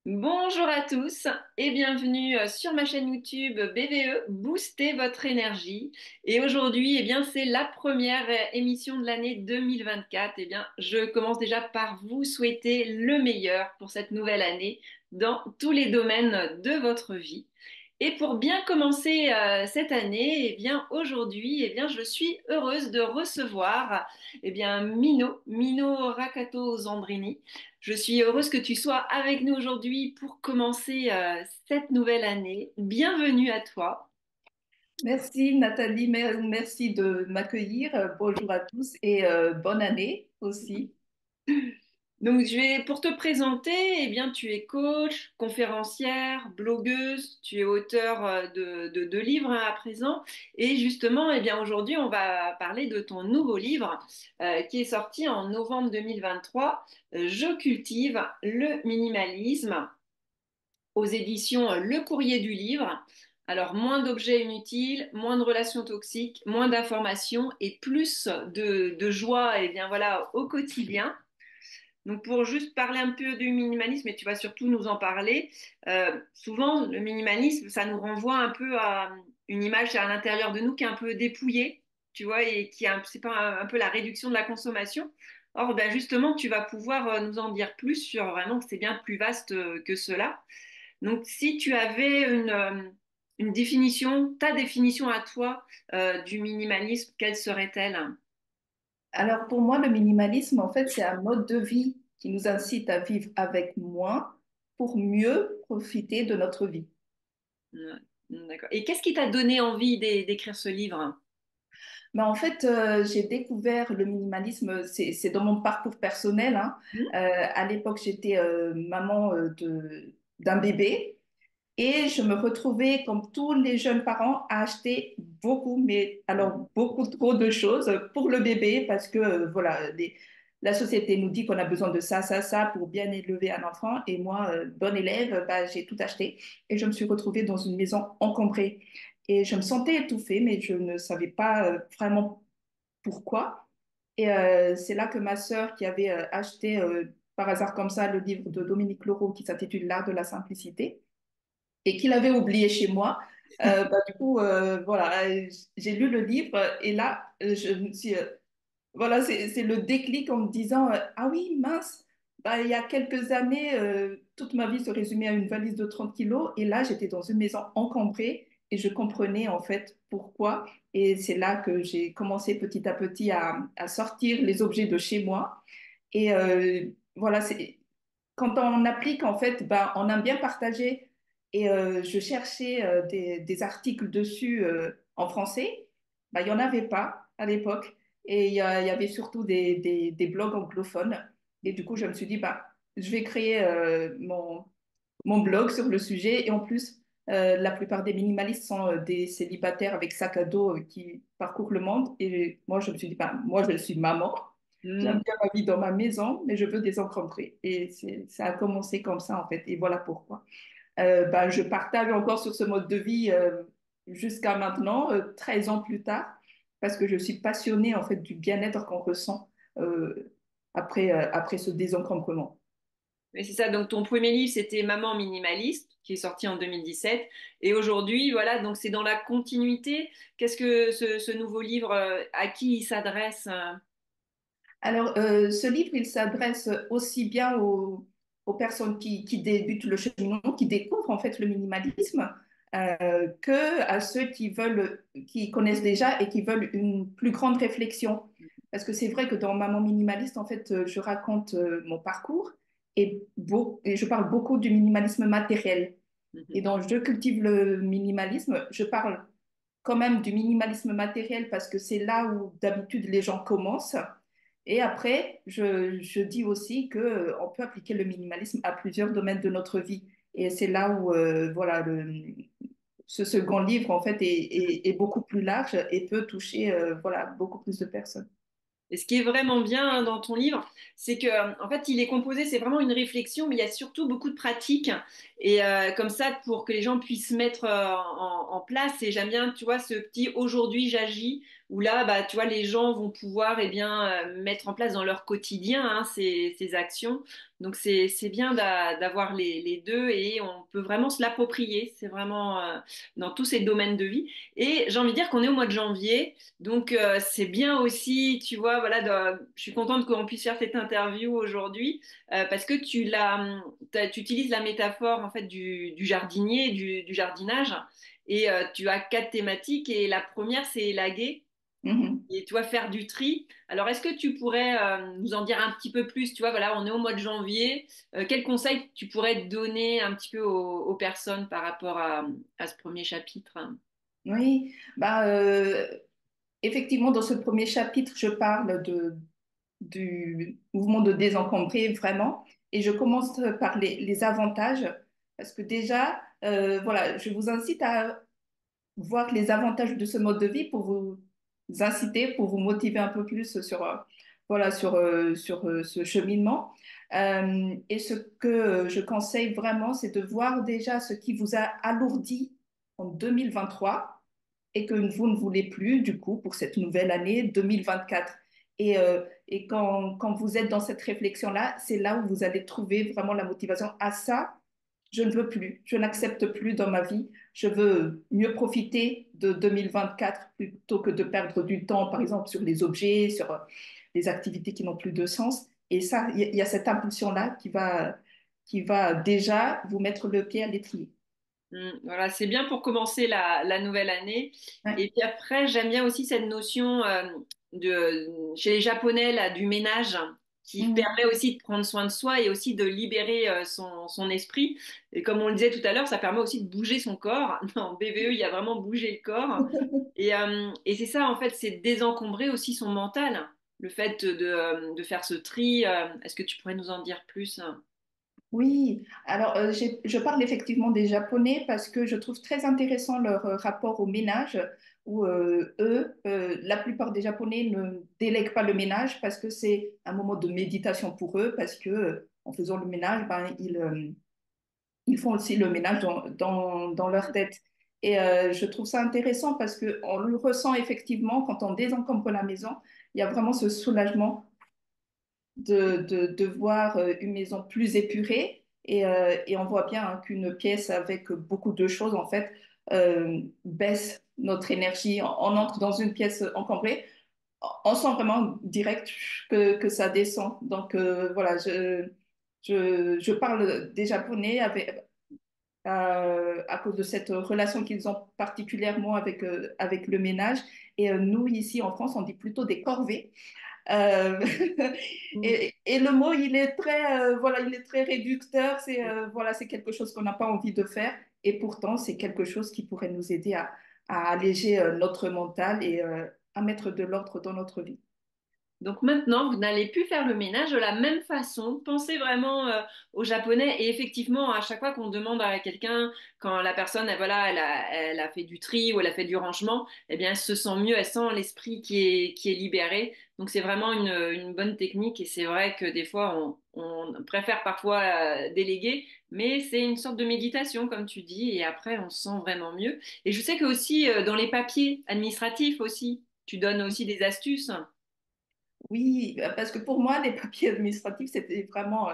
Bonjour à tous et bienvenue sur ma chaîne YouTube BVE, Boostez votre énergie. Et aujourd'hui, c'est la première émission de l'année 2024. Je commence déjà par vous souhaiter le meilleur pour cette nouvelle année dans tous les domaines de votre vie. Et pour bien commencer cette année, aujourd'hui, je suis heureuse de recevoir Mino Rakato Zandrini. Je suis heureuse que tu sois avec nous aujourd'hui pour commencer cette nouvelle année. Bienvenue à toi. Merci Nathalie, merci de m'accueillir. Bonjour à tous et bonne année aussi. Pour te présenter, tu es coach, conférencière, blogueuse, tu es auteur de deux livres à présent. Et justement, aujourd'hui, on va parler de ton nouveau livre qui est sorti en novembre 2023. Je cultive le minimalisme aux éditions Le Courrier du Livre. Alors, moins d'objets inutiles, moins de relations toxiques, moins d'informations et plus de joie au quotidien. Donc, pour juste parler un peu du minimalisme, et tu vas surtout nous en parler, souvent, le minimalisme, ça nous renvoie un peu à une image à l'intérieur de nous qui est un peu dépouillée, tu vois, et qui est c'est pas un peu la réduction de la consommation. Or, justement, tu vas pouvoir nous en dire plus sur vraiment que c'est bien plus vaste que cela. Donc, si tu avais une définition, ta définition à toi du minimalisme, quelle serait-elle? Alors pour moi, le minimalisme, en fait, c'est un mode de vie qui nous incite à vivre avec moins pour mieux profiter de notre vie. Ouais, d'accord. Et qu'est-ce qui t'a donné envie d'écrire ce livre? Mais en fait, j'ai découvert le minimalisme, c'est dans mon parcours personnel, hein. Hmm. À l'époque, j'étais maman d'un bébé. Et je me retrouvais, comme tous les jeunes parents, à acheter beaucoup, mais alors beaucoup trop de choses pour le bébé parce que voilà, la société nous dit qu'on a besoin de ça, ça, ça pour bien élever un enfant. Et moi, bonne élève, bah, j'ai tout acheté et je me suis retrouvée dans une maison encombrée. Et je me sentais étouffée, mais je ne savais pas vraiment pourquoi. Et c'est là que ma sœur, qui avait acheté par hasard comme ça le livre de Dominique Leroux qui s'intitule L'art de la simplicité, et qu'il avait oublié chez moi. Du coup, voilà, j'ai lu le livre et là, je me suis, voilà, c'est le déclic en me disant, ah oui, mince, bah, il y a quelques années, toute ma vie se résumait à une valise de 30 kilos et là, j'étais dans une maison encombrée et je comprenais en fait pourquoi. Et c'est là que j'ai commencé petit à petit à sortir les objets de chez moi. Et voilà, c'est quand on applique, en fait, ben, on aime bien partager. Et je cherchais des articles dessus en français. Ben, il n'y en avait pas à l'époque. Et il y avait surtout des blogs anglophones. Et du coup, je me suis dit, ben, je vais créer mon blog sur le sujet. Et en plus, la plupart des minimalistes sont des célibataires avec sac à dos qui parcourent le monde. Et moi, je me suis dit, ben, moi, je suis maman. J'aime bien ma vie dans ma maison, mais je veux désencombrer. Et ça a commencé comme ça, en fait. Et voilà pourquoi. Je partage encore sur ce mode de vie jusqu'à maintenant, 13 ans plus tard, parce que je suis passionnée, en fait, du bien-être qu'on ressent après ce désencombrement. Mais c'est ça, donc ton premier livre, c'était Maman minimaliste, qui est sorti en 2017. Et aujourd'hui, voilà, donc c'est dans la continuité. Qu'est-ce que ce nouveau livre, à qui il s'adresse? Alors, ce livre, il s'adresse aussi bien aux personnes qui débutent le cheminement, qui découvrent en fait le minimalisme, que à ceux qui veulent, qui connaissent déjà et qui veulent une plus grande réflexion. Parce que c'est vrai que dans Maman minimaliste, en fait, je raconte mon parcours et je parle beaucoup du minimalisme matériel. Et Mhm. donc, je cultive le minimalisme. Je parle quand même du minimalisme matériel parce que c'est là où d'habitude les gens commencent. Et après, je dis aussi que on peut appliquer le minimalisme à plusieurs domaines de notre vie. Et c'est là où voilà, ce second livre en fait est beaucoup plus large et peut toucher voilà, beaucoup plus de personnes. Et ce qui est vraiment bien hein, dans ton livre, c'est que en fait, il est composé, c'est vraiment une réflexion, mais il y a surtout beaucoup de pratiques. Et comme ça, pour que les gens puissent mettre en place. Et j'aime bien, tu vois, ce petit aujourd'hui j'agis, où là, bah, tu vois, les gens vont pouvoir eh bien, mettre en place dans leur quotidien hein, ces actions. Donc c'est bien d'avoir les deux et on peut vraiment se l'approprier. C'est vraiment dans tous ces domaines de vie. Et j'ai envie de dire qu'on est au mois de janvier. Donc, c'est bien aussi, tu vois, voilà, je suis contente qu'on puisse faire cette interview aujourd'hui parce que tu utilises la métaphore en fait du jardinier, du jardinage et tu as quatre thématiques et la première c'est élaguer Mhm. et tu vois faire du tri. Alors, est-ce que tu pourrais nous en dire un petit peu plus? Tu vois, voilà, on est au mois de janvier. Quels conseils tu pourrais donner un petit peu aux personnes par rapport à ce premier chapitre? Oui, bah, effectivement, dans ce premier chapitre, je parle du mouvement de désencombrer vraiment. Et je commence par les avantages, parce que déjà, voilà, je vous incite à voir les avantages de ce mode de vie pour vous inciter, pour vous motiver un peu plus sur, voilà, sur ce cheminement. Et ce que je conseille vraiment, c'est de voir déjà ce qui vous a alourdi en 2023 et que vous ne voulez plus, du coup, pour cette nouvelle année 2024. Et quand vous êtes dans cette réflexion-là, c'est là où vous allez trouver vraiment la motivation. À ça, je ne veux plus, je n'accepte plus dans ma vie. Je veux mieux profiter de 2024 plutôt que de perdre du temps, par exemple, sur les objets, sur les activités qui n'ont plus de sens. Et ça, il y a cette impulsion-là qui va déjà vous mettre le pied à l'étrier. Voilà, c'est bien pour commencer la nouvelle année. Ouais. Et puis après, j'aime bien aussi cette notion chez les Japonais là, du ménage qui Mhm. permet aussi de prendre soin de soi et aussi de libérer son esprit. Et comme on le disait tout à l'heure, ça permet aussi de bouger son corps. Dans BVE, il y a vraiment bougé le corps. Et c'est ça, en fait, c'est désencombrer aussi son mental. Le fait de faire ce tri. Est-ce que tu pourrais nous en dire plus? Oui, alors je parle effectivement des Japonais parce que je trouve très intéressant leur rapport au ménage, où eux, la plupart des Japonais ne délèguent pas le ménage parce que c'est un moment de méditation pour eux, parce que en faisant le ménage, ben, ils font aussi le ménage dans leur tête. Et je trouve ça intéressant parce qu'on le ressent effectivement quand on désencombre la maison, il y a vraiment ce soulagement de voir une maison plus épurée. Et on voit bien hein, qu'une pièce avec beaucoup de choses, en fait, baisse notre énergie. On entre dans une pièce encombrée, on sent vraiment direct que ça descend. Donc voilà, je parle des Japonais à cause de cette relation qu'ils ont particulièrement avec le ménage. Et nous, ici en France, on dit plutôt des corvées. Euh, et le mot, il est très, voilà, il est très réducteur. Voilà, c'est quelque chose qu'on n'a pas envie de faire. Et pourtant, c'est quelque chose qui pourrait nous aider à alléger notre mental et à mettre de l'ordre dans notre vie. Donc maintenant, vous n'allez plus faire le ménage de la même façon. Pensez vraiment aux Japonais. Et effectivement, à chaque fois qu'on demande à quelqu'un, quand la personne, voilà, elle a fait du tri ou elle a fait du rangement, eh bien, elle se sent mieux, elle sent l'esprit qui est libéré. Donc c'est vraiment une bonne technique. Et c'est vrai que des fois, on préfère parfois déléguer, mais c'est une sorte de méditation, comme tu dis. Et après, on se sent vraiment mieux. Et je sais que aussi dans les papiers administratifs aussi, tu donnes aussi des astuces. Oui, parce que pour moi, les papiers administratifs, c'était vraiment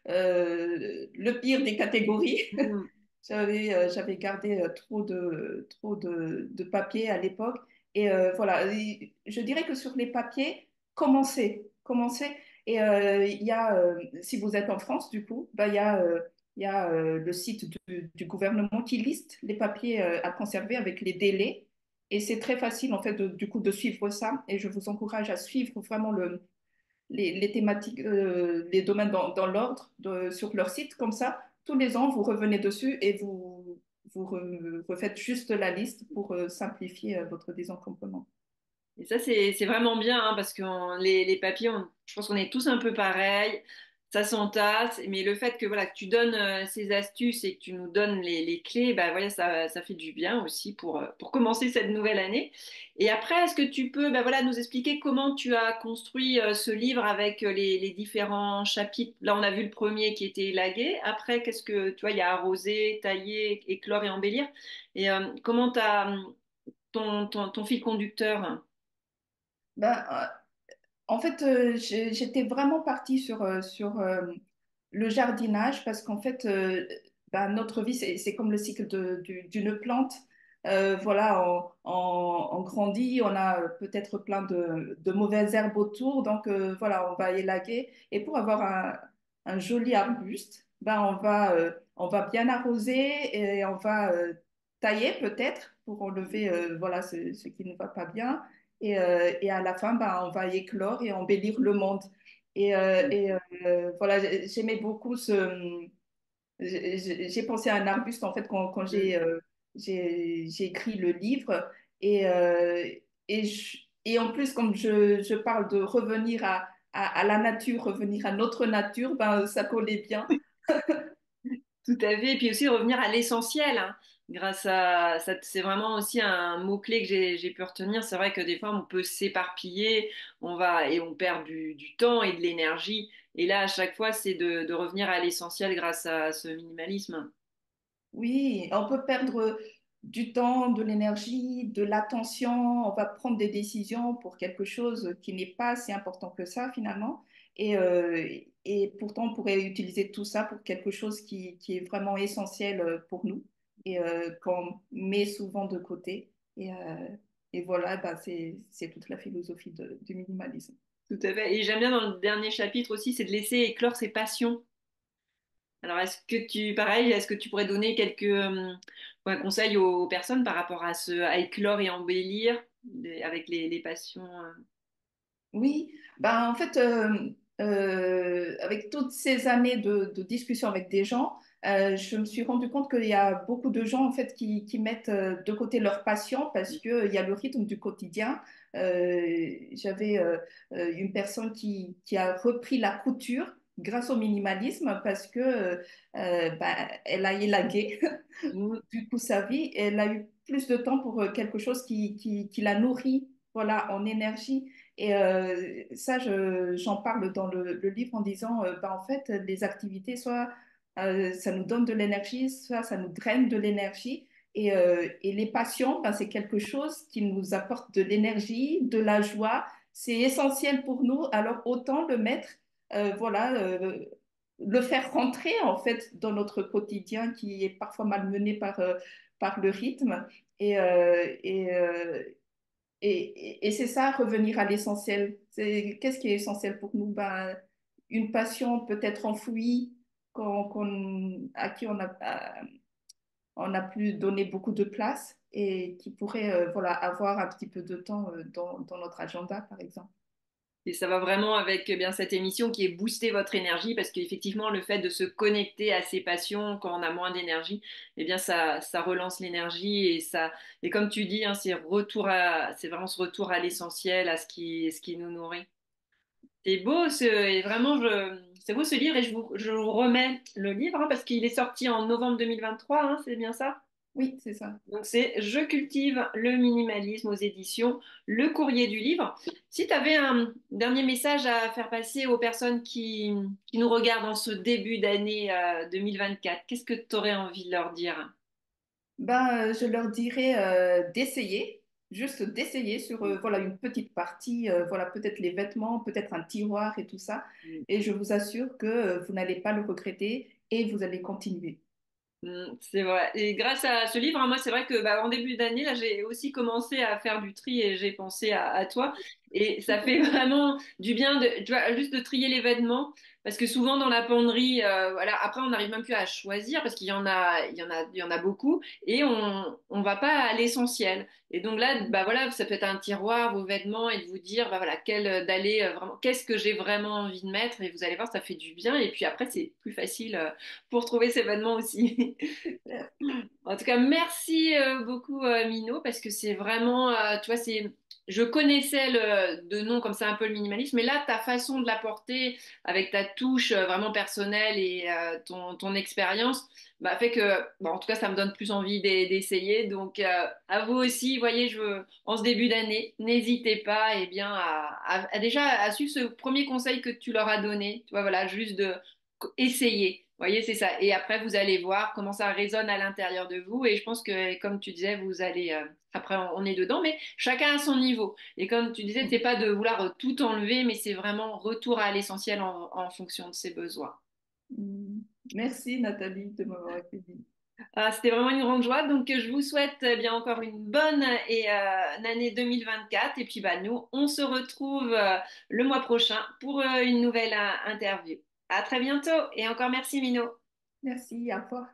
le pire des catégories. Mhm. J'avais gardé trop de papiers à l'époque. Et voilà, je dirais que sur les papiers, commencez. Et il y a, si vous êtes en France, du coup, bah, il y a le site du gouvernement qui liste les papiers à conserver avec les délais. Et c'est très facile, en fait, du coup, de suivre ça. Et je vous encourage à suivre vraiment les thématiques, les domaines dans l'ordre sur leur site. Comme ça, tous les ans, vous revenez dessus et vous refaites juste la liste pour simplifier votre désencombrement. Et ça, c'est vraiment bien hein, parce que les papiers, je pense qu'on est tous un peu pareils. ça s'entasse, mais le fait que voilà que tu donnes ces astuces et que tu nous donnes les clés, bah voilà, ça fait du bien aussi pour commencer cette nouvelle année. Et après, est-ce que tu peux bah voilà nous expliquer comment tu as construit ce livre avec les différents chapitres? Là, on a vu le premier qui était élagué. Après, qu'est-ce que tu vois, il y a arroser, tailler, éclore et embellir. Et comment t'as ton fil conducteur? Ben, en fait, j'étais vraiment partie sur le jardinage parce qu'en fait, bah, notre vie, c'est comme le cycle d'une plante. Voilà, on grandit, on a peut-être plein de mauvaises herbes autour, donc voilà, on va élaguer. Et pour avoir un joli arbuste, ben, on va bien arroser et on va tailler peut-être pour enlever voilà, ce qui ne va pas bien. Et à la fin, ben, on va éclore et embellir le monde. Voilà, j'aimais beaucoup j'ai pensé à un arbuste en fait quand j'ai écrit le livre. Et, euh, et en plus, comme je parle de revenir à la nature, revenir à notre nature, ben, ça collait bien. Tout à fait. Et puis aussi revenir à l'essentiel, hein. Grâce à ça, c'est vraiment aussi un mot-clé que j'ai pu retenir. C'est vrai que des fois, on peut s'éparpiller, on va et on perd du temps et de l'énergie. Et là, à chaque fois, c'est de revenir à l'essentiel grâce à ce minimalisme. Oui, on peut perdre du temps, de l'énergie, de l'attention, on va prendre des décisions pour quelque chose qui n'est pas si important que ça finalement. Et pourtant, on pourrait utiliser tout ça pour quelque chose qui est vraiment essentiel pour nous et qu'on met souvent de côté. Et voilà, bah, c'est toute la philosophie du minimalisme. Tout à fait. Et j'aime bien dans le dernier chapitre aussi, c'est de laisser éclore ses passions. Alors, pareil, est-ce que tu pourrais donner quelques ouais, conseils aux personnes par rapport à éclore et embellir avec les passions? Oui, ben, en fait, avec toutes ces années de discussion avec des gens, je me suis rendu compte qu'il y a beaucoup de gens en fait qui mettent de côté leur passion parce qu'il y a le rythme du quotidien. J'avais une personne qui a repris la couture grâce au minimalisme parce que ben, elle a élagué Mm. du coup sa vie et elle a eu plus de temps pour quelque chose qui la nourrit voilà, en énergie. Et ça, j'en parle dans le livre en disant, bah, en fait, les activités, soit ça nous donne de l'énergie, soit ça nous draine de l'énergie. Et les passions, ben, c'est quelque chose qui nous apporte de l'énergie, de la joie. C'est essentiel pour nous, alors autant le mettre, voilà, le faire rentrer en fait dans notre quotidien qui est parfois malmené par le rythme. Et, euh, et, euh, et c'est ça, revenir à l'essentiel. Qu'est-ce qui est essentiel pour nous? Ben, une passion peut-être enfouie, à qui on n'a plus donné beaucoup de place et qui pourrait voilà, avoir un petit peu de temps dans notre agenda, par exemple. Et ça va vraiment avec bien cette émission qui est booster votre énergie parce qu'effectivement, le fait de se connecter à ses passions quand on a moins d'énergie, eh bien, ça relance l'énergie et comme tu dis, hein, c'est vraiment ce retour à l'essentiel, à ce qui nous nourrit. C'est beau, et vraiment, c'est beau ce livre et je vous remets le livre hein, parce qu'il est sorti en novembre 2023, hein, c'est bien ça? Oui, c'est ça. Donc c'est Je cultive le minimalisme aux éditions Le Courrier du Livre. Si tu avais un dernier message à faire passer aux personnes qui nous regardent en ce début d'année 2024, qu'est-ce que tu aurais envie de leur dire? Ben, je leur dirais d'essayer, juste d'essayer sur voilà, une petite partie, voilà, peut-être les vêtements, peut-être un tiroir et tout ça. Et je vous assure que vous n'allez pas le regretter et vous allez continuer. C'est vrai. Et grâce à ce livre, hein, moi, c'est vrai que bah, en début d'année, là, j'ai aussi commencé à faire du tri et j'ai pensé à toi. Et ça fait vraiment du bien tu vois, juste de trier les vêtements. Parce que souvent dans la penderie, voilà, après, on n'arrive même plus à choisir parce il y en a beaucoup et on va pas à l'essentiel. Et donc là, bah voilà, ça peut être un tiroir, vos vêtements et de vous dire, bah voilà, d'aller vraiment, qu'est-ce que j'ai vraiment envie de mettre et vous allez voir, ça fait du bien. Et puis après, c'est plus facile. Pour trouver ces vêtements aussi. En tout cas, merci beaucoup Mino parce que c'est vraiment, tu vois, je connaissais de nom comme ça un peu le minimalisme, mais là, ta façon de l'apporter avec ta touche vraiment personnelle et ton expérience, bah, fait que, bon, en tout cas, ça me donne plus envie d'essayer. Donc, à vous aussi, voyez, en ce début d'année, n'hésitez pas, eh bien, déjà à suivre ce premier conseil que tu leur as donné. Tu vois, voilà, juste de essayer. Vous voyez, c'est ça. Et après, vous allez voir comment ça résonne à l'intérieur de vous. Et je pense que, comme tu disais, vous allez. Après, on est dedans, mais chacun à son niveau. Et comme tu disais, c'est pas de vouloir tout enlever, mais c'est vraiment retour à l'essentiel en fonction de ses besoins. Mm. Merci Nathalie de m'avoir accueillie. C'était vraiment une grande joie. Donc, je vous souhaite bien encore une bonne année 2024. Et puis, bah, nous, on se retrouve le mois prochain pour une nouvelle interview. À très bientôt et encore merci, Mino. Merci, à toi.